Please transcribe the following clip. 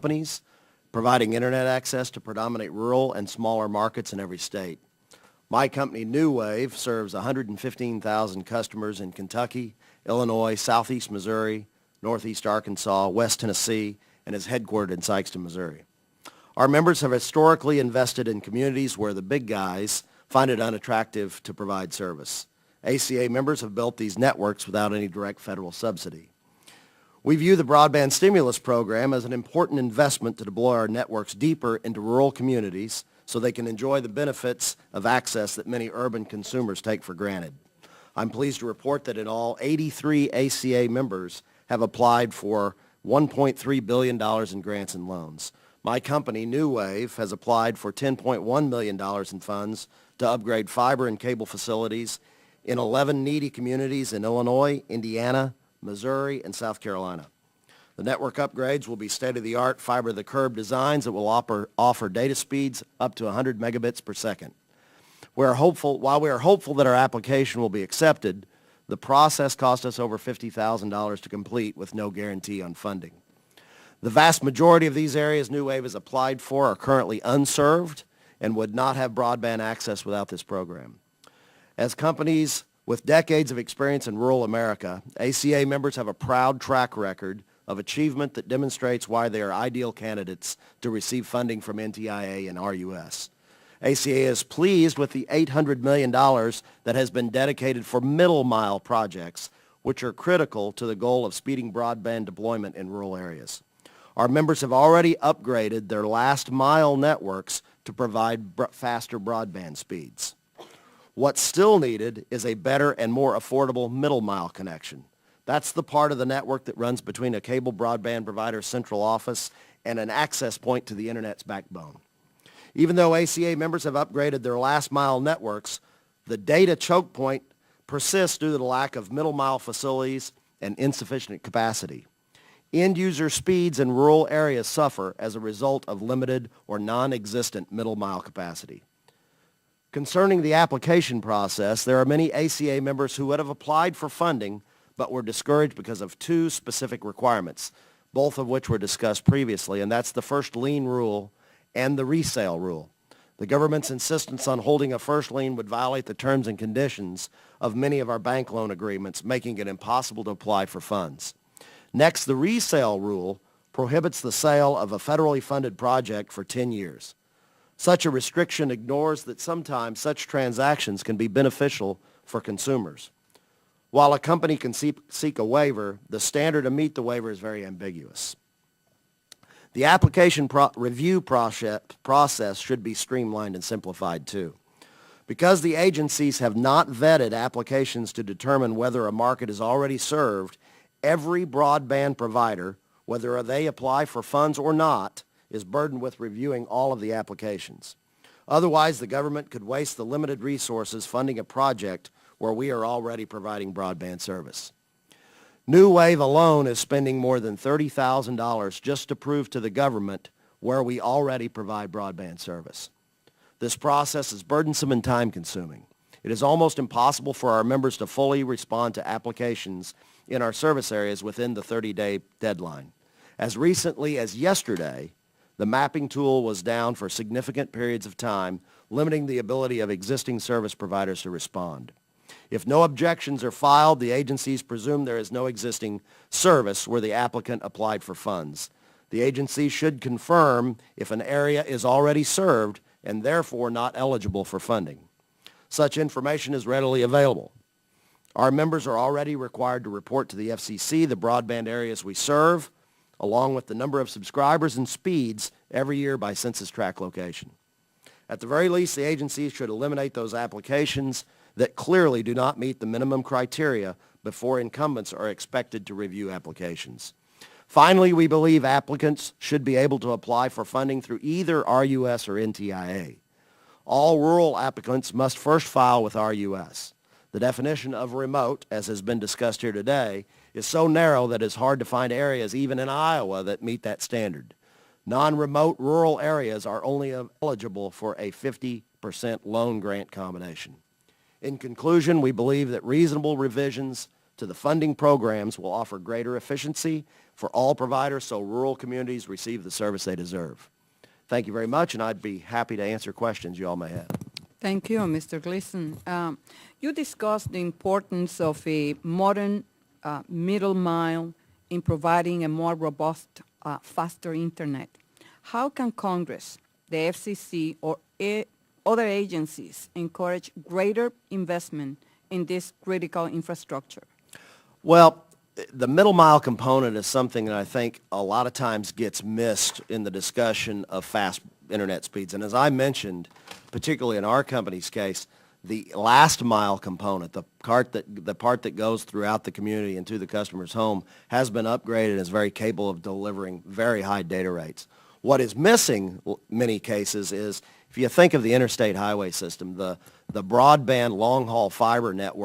companies, providing internet access to predominantly rural and smaller markets in every state. My company, NewWave, serves 115,000 customers in Kentucky, Illinois, Southeast Missouri, Northeast Arkansas, West Tennessee, and is headquartered in Sikeston, Missouri. Our members have historically invested in communities where the big guys find it unattractive to provide service. ACA members have built these networks without any direct federal subsidy. We view the broadband stimulus program as an important investment to deploy our networks deeper into rural communities so they can enjoy the benefits of access that many urban consumers take for granted. I'm pleased to report that in all, 83 ACA members have applied for $1.3 billion in grants and loans. My company, NewWave, has applied for $10.1 million in funds to upgrade fiber and cable facilities in 11 needy communities in Illinois, Indiana, Missouri, and South Carolina. The network upgrades will be state-of-the-art fiber-to-the-curb designs that will offer data speeds up to 100 megabits per second. While we are hopeful that our application will be accepted, the process cost us over $50,000 to complete with no guarantee on funding. The vast majority of these areas NewWave has applied for are currently unserved and would not have broadband access without this program. As companies with decades of experience in rural America, ACA members have a proud track record of achievement that demonstrates why they are ideal candidates to receive funding from NTIA and RUS. ACA is pleased with the $800 million that has been dedicated for middle-mile projects, which are critical to the goal of speeding broadband deployment in rural areas. Our members have already upgraded their last-mile networks to provide faster broadband speeds. What's still needed is a better and more affordable middle-mile connection. That's the part of the network that runs between a cable broadband provider's central office and an access point to the Internet's backbone. Even though ACA members have upgraded their last-mile networks, the data choke point persists due to the lack of middle-mile facilities and insufficient capacity. End-user speeds in rural areas suffer as a result of limited or non-existent middle-mile capacity. Concerning the application process, there are many ACA members who would have applied for funding but were discouraged because of two specific requirements, both of which were discussed previously, and that's the first lien rule and the resale rule. The government's insistence on holding a first lien would violate the terms and conditions of many of our bank loan agreements, making it impossible to apply for funds. Next, the resale rule prohibits the sale of a federally funded project for 10 years. Such a restriction ignores that sometimes such transactions can be beneficial for consumers. While a company can seek a waiver, the standard to meet the waiver is very ambiguous. The application review process should be streamlined and simplified too. Because the agencies have not vetted applications to determine whether a market is already served, every broadband provider, whether they apply for funds or not, is burdened with reviewing all of the applications. Otherwise, the government could waste the limited resources funding a project where we are already providing broadband service. NewWave alone is spending more than $30,000 just to prove to the government where we already provide broadband service. This process is burdensome and time-consuming. It is almost impossible for our members to fully respond to applications in our service areas within the 30-day deadline. As recently as yesterday, the mapping tool was down for significant periods of time, limiting the ability of existing service providers to respond. If no objections are filed, the agencies presume there is no existing service where the applicant applied for funds. The agency should confirm if an area is already served and therefore not eligible for funding. Such information is readily available. Our members are already required to report to the FCC the broadband areas we serve, along with the number of subscribers and speeds every year by census tract location. At the very least, the agency should eliminate those applications that clearly do not meet the minimum criteria before incumbents are expected to review applications. Finally, we believe applicants should be able to apply for funding through either RUS or NTIA. All rural applicants must first file with RUS. The definition of remote, as has been discussed here today, is so narrow that it's hard to find areas, even in Iowa, that meet that standard. Non-remote rural areas are only eligible for a 50% loan grant combination. In conclusion, we believe that reasonable revisions to the funding programs will offer greater efficiency, for all providers so rural communities receive the service they deserve. Thank you very much, and I'd be happy to answer questions you all may have. Thank you, Mr. Gleason. You discussed the importance of a modern middle mile in providing a more robust, faster internet. How can Congress, the FCC, or other agencies encourage greater investment in this critical infrastructure? Well, the middle mile component is something that I think a lot of times gets missed in the discussion of fast internet speeds. And as I mentioned, particularly in our company's case, the last mile component, the part that goes throughout the community and to the customer's home, has been upgraded and is very capable of delivering very high data rates. What is missing in many cases is, if you think of the interstate highway system, the broadband long-haul fiber network